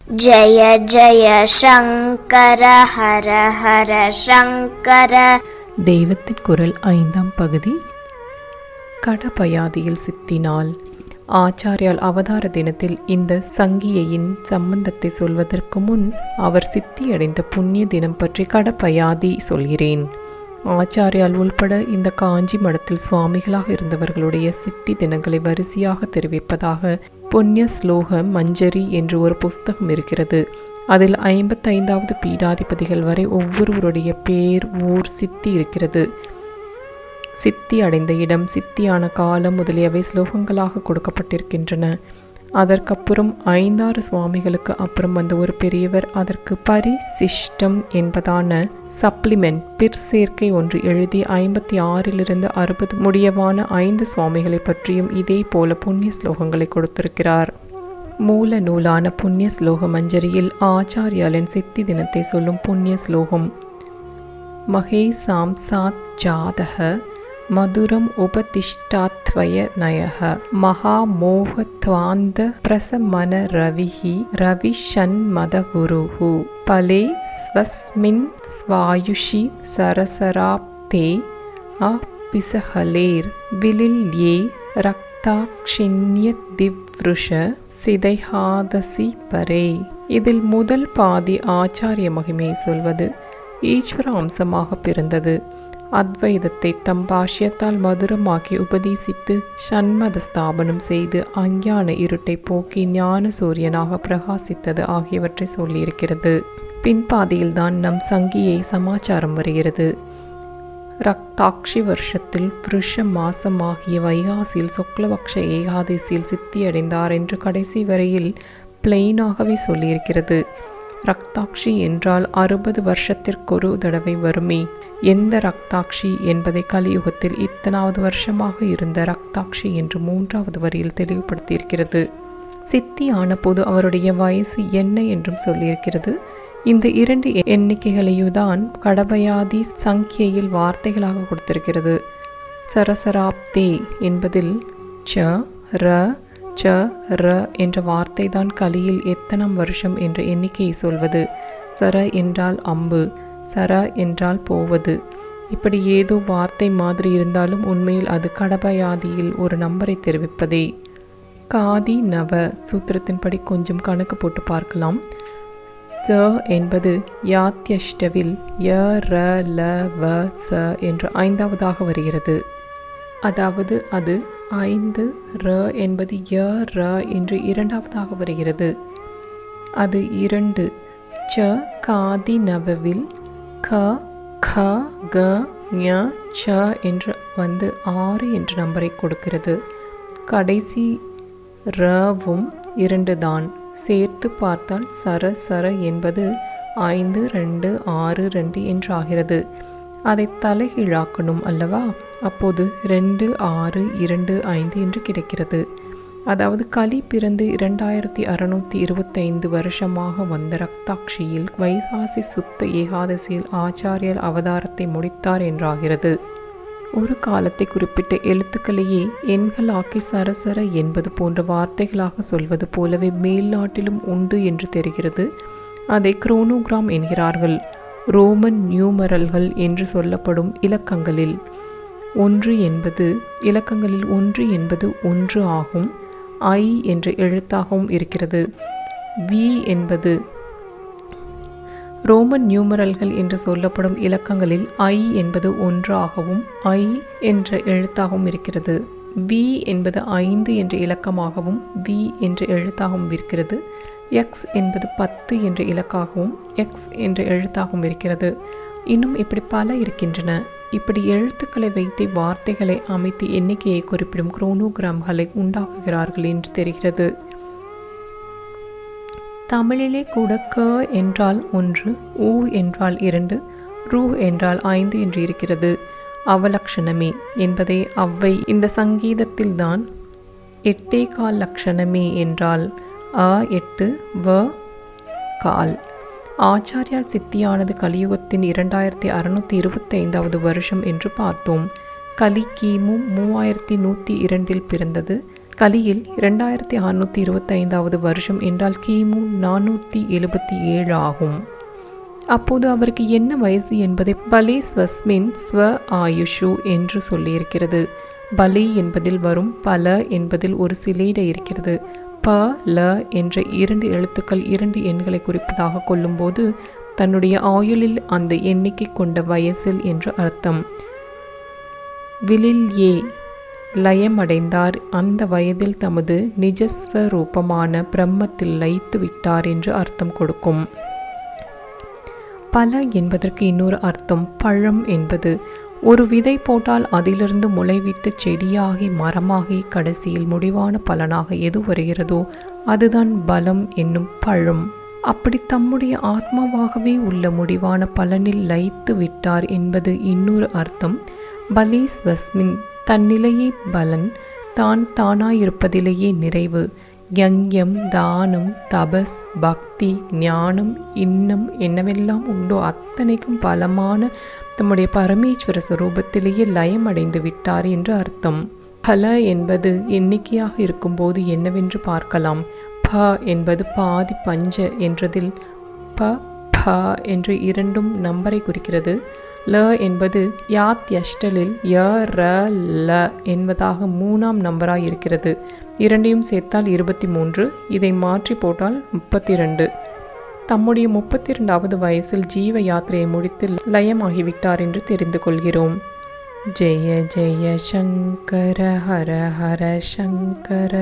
ஜய ஜய சங்கர ஹர ஹர சங்கர. தெய்வத்தின் குரல் 5ஆம் பகுதி. கடபயாதியில் சித்தினாள். ஆச்சாரியால் அவதார தினத்தில் இந்த சங்கியையின் சம்பந்தத்தை சொல்வதற்கு முன் அவர் சித்தியடைந்த புண்ணிய தினம் பற்றி கடபயாதி சொல்கிறேன். ஆச்சாரியால் உள்பட இந்த காஞ்சி மடத்தில் சுவாமிகளாக இருந்தவர்களுடைய சித்தி தினங்களை வரிசையாக தெரிவிப்பதாக புண்ணிய ஸ்லோக மஞ்சரி என்று ஒரு புஸ்தகம் இருக்கிறது. அதில் 55வது பீடாதிபதிகள் வரை ஒவ்வொருவருடைய பேர், ஊர், சித்தி இருக்கிறது. சித்தி அடைந்த இடம், சித்தியான காலம் முதலியவை ஸ்லோகங்களாக கொடுக்கப்பட்டிருக்கின்றன. அதற்கப்புறம் 5-6 சுவாமிகளுக்கு அப்புறம் வந்த ஒரு பெரியவர் அதற்கு பரிசிஷ்டம் என்பதான சப்ளிமெண்ட் பிற்சேர்க்கை ஒன்று எழுதி 56 60 முடியவான 5 சுவாமிகளை பற்றியும் இதே போல புண்ணிய ஸ்லோகங்களை கொடுத்திருக்கிறார். மூல நூலான புண்ணிய ஸ்லோக மஞ்சரியில் ஆச்சாரியாலின் சித்தி தினத்தை சொல்லும் புண்ணிய ஸ்லோகம்: மகேசாம் சாத் ஜாதக மதுரம் உபதிஷ்டாத்வய நயஹ மகாமோகத்வாந்த பிரசமன ரவிஹி ரவிஷன்மதகுருஹு பலே ஸ்வஸ்மின் ஸ்வாயுஷி சரசராப்தே அபிசஹலேர் விலில்யே ரக்தாக்ஷிண்ய திவ்ருஷ சிதைஹாதசி பரே. இதில் முதல் பாதி ஆச்சாரிய மகிமையை சொல்வது. ஈஸ்வர அம்சமாக பிறந்தது. அத்வைதத்தை தம் பாஷ்யத்தால் மதுரமாக்கி உபதேசித்து ஷண்மத ஸ்தாபனம் செய்து அஞ்ஞான இருட்டை போக்கி ஞான சூரியனாக பிரகாசித்தது ஆகியவற்றை சொல்லியிருக்கிறது. பின்பாதியில்தான் நம் சங்கியை சமாச்சாரம் வருகிறது. ரக்தாக்ஷி வருஷத்தில் புருஷ மாசமாகிய வைகாசியில் சுக்லபக்ஷ ஏகாதசியில் சித்தியடைந்தார் என்று கடைசி வரையில் பிளெயினாகவே சொல்லியிருக்கிறது. ரக்தாக்ஷி என்றால் 60 வருஷத்திற்கொரு தடவை வருமே. எந்த ரக்தாக்ஷி என்பதை கலியுகத்தில் இத்தனாவது வருஷமாக இருந்த ரக்தாக்ஷி என்று 3வது வரியில் தெளிவுபடுத்தியிருக்கிறது. சித்தி ஆன போது அவருடைய வயசு என்ன என்றும் சொல்லியிருக்கிறது. இந்த 2 எண்ணிக்கைகளையும்தான் கடபயாதி சங்கியில் வார்த்தைகளாக கொடுத்திருக்கிறது. சரசராப்தே என்பதில் ச ர ச ர என்ற வார்த்தை தான் கலியில் எத்தனாம் வருஷம் என்ற எண்ணிக்கையை சொல்வது. சர என்றால் அம்பு, சர என்றால் போவது. இப்படி ஏதோ வார்த்தை மாதிரி இருந்தாலும் உண்மையில் அது கடபயாதியில் ஒரு நம்பரை தெரிவிப்பதே. காதி நவ சூத்திரத்தின்படி கொஞ்சம் கணக்கு போட்டு பார்க்கலாம். ச என்பது யாத்யஷ்டவில் ய ர ல வ ச என்று 5வதாக வருகிறது. அதாவது அது 5, ர என்பது ய ர என்று 2வதாக வருகிறது. அது 2. ச காதி நவவில் க க க ஞ ச என்று வந்து 6 என்ற நம்பரை கொடுக்கிறது. கடைசி ரவும் 2 தான். சேர்த்து பார்த்தால் சர சர என்பது 5, 2, 6, 2 என்றாகிறது. அதை தலைகீழாக்கணும் அல்லவா? அப்போது 2, 6, 2, 5 என்று கிடைக்கிறது. அதாவது கலி பிறந்து 2625 வருஷமாக வந்த ரக்தாக்ஷியில் வைகாசி சுத்த ஏகாதசியில் ஆச்சாரியர் அவதாரத்தை முடித்தார் என்றாகிறது. ஒரு காலத்தை குறிப்பிட்ட எழுத்துக்களையே எண்களாக்கி சரசர என்பது போன்ற வார்த்தைகளாக சொல்வது போலவே மேல்நாட்டிலும் உண்டு என்று தெரிகிறது. அதை குரோனோகிராம் என்கிறார்கள். ரோமன் நியூமரல்கள் என்று சொல்லப்படும் இலக்கங்களில் 1 என்பது இலக்கங்களில் 1 என்பது 1 ஆகும். I என்ற எழுத்தாகவும் இருக்கிறது. V என்பது ரோமன் நியூமரல்கள் என்று சொல்லப்படும் இலக்கங்களில் I என்பது 1 ஆகவும் I என்ற எழுத்தாகவும் இருக்கிறது. V என்பது 5 என்ற இலக்கமாகவும் V என்ற எழுத்தாகவும் இருக்கிறது. X என்பது 10 என்ற இலக்காகவும் X என்ற எழுத்தாகவும் இருக்கிறது. இன்னும் இப்படி பல இருக்கின்றன. இப்படி எழுத்துக்களை வைத்து வார்த்தைகளை அமைத்து எண்ணிக்கையை குறிப்பிடும் குரோனோகிராம்களை உண்டாக்குகிறார்கள் என்று தெரிகிறது. தமிழிலே கூட க என்றால் 1, ஊ என்றால் 2, ரூ என்றால் 5 என்று இருக்கிறது. அவலக்ஷணமே என்பதை அவ்வை இந்த சங்கீதத்தில்தான் 8.25 லட்சணமே என்றால் அ 8 வ கால். ஆச்சாரியால் சித்தியானது கலியுகத்தின் 2625வது வருஷம் என்று பார்த்தோம். கலி கிமு 3102 பிறந்தது. கலியில் 2625வது வருஷம் என்றால் கிமு 477 ஆகும். அப்போது அவருக்கு என்ன வயசு என்பதை பலி ஸ்வஸ்மின் ஸ்வ ஆயுஷு என்று சொல்லியிருக்கிறது. பலி என்பதில் வரும் பல என்பதில் ஒரு சிலேட இருக்கிறது. ப ல என்ற 2 எழுத்துக்கள் 2 எண்களை குறிப்பதாக கொள்ளும்போது தன்னுடைய ஆயுளில் அந்த எண்ணிக்கை கொண்ட வயசில் என்று அர்த்தம். விலில் ஏ லயமடைந்தார், அந்த வயதில் தமது நிஜஸ்வரூபமான பிரம்மத்தில் லயித்து விட்டார் என்று அர்த்தம் கொடுக்கும். பல என்பதற்கு இன்னொரு அர்த்தம் பழம் என்பது. ஒரு விதை போட்டால் அதிலிருந்து முளைவிட்டு செடியாகி மரமாகி கடைசியில் முடிவான பலனாக எது வருகிறதோ அதுதான் பலம் என்னும் பழம். அப்படி தம்முடைய ஆத்மாவாகவே உள்ள முடிவான பலனில் லயித்து விட்டார் என்பது இன்னொரு அர்த்தம். பலி ஸ்வஸ்மின் தன்னிலையே பலன், தான் தானாயிருப்பதிலேயே நிறைவு. யங்யம், தானம், தபஸ், பக்தி, ஞானம், இன்னம் என்னவெல்லாம் உண்டோ அத்தனைக்கும் பலமான தம்முடைய பரமேஸ்வர ஸ்வரூபத்திலேயே லயமடைந்து விட்டார் என்று அர்த்தம். பல என்பது எண்ணிக்கையாக இருக்கும்போது என்னவென்று பார்க்கலாம். ப என்பது பாதி பஞ்ச என்றதில் ப ப என்று 2 நம்பரை குறிக்கிறது. ல என்பது யாத் யஷ்டலில் ய ர ல என்பதாக 3ஆம் நம்பராய் இருக்கிறது. 2ஐயும் சேர்த்தால் 23, இதை மாற்றி போட்டால் 32. தம்முடைய 32வது வயசில் ஜீவ யாத்திரையை முடித்து லயமாகிவிட்டார் என்று தெரிந்து கொள்கிறோம். ஜெய ஜெய சங்கர ஹர ஹர சங்கர.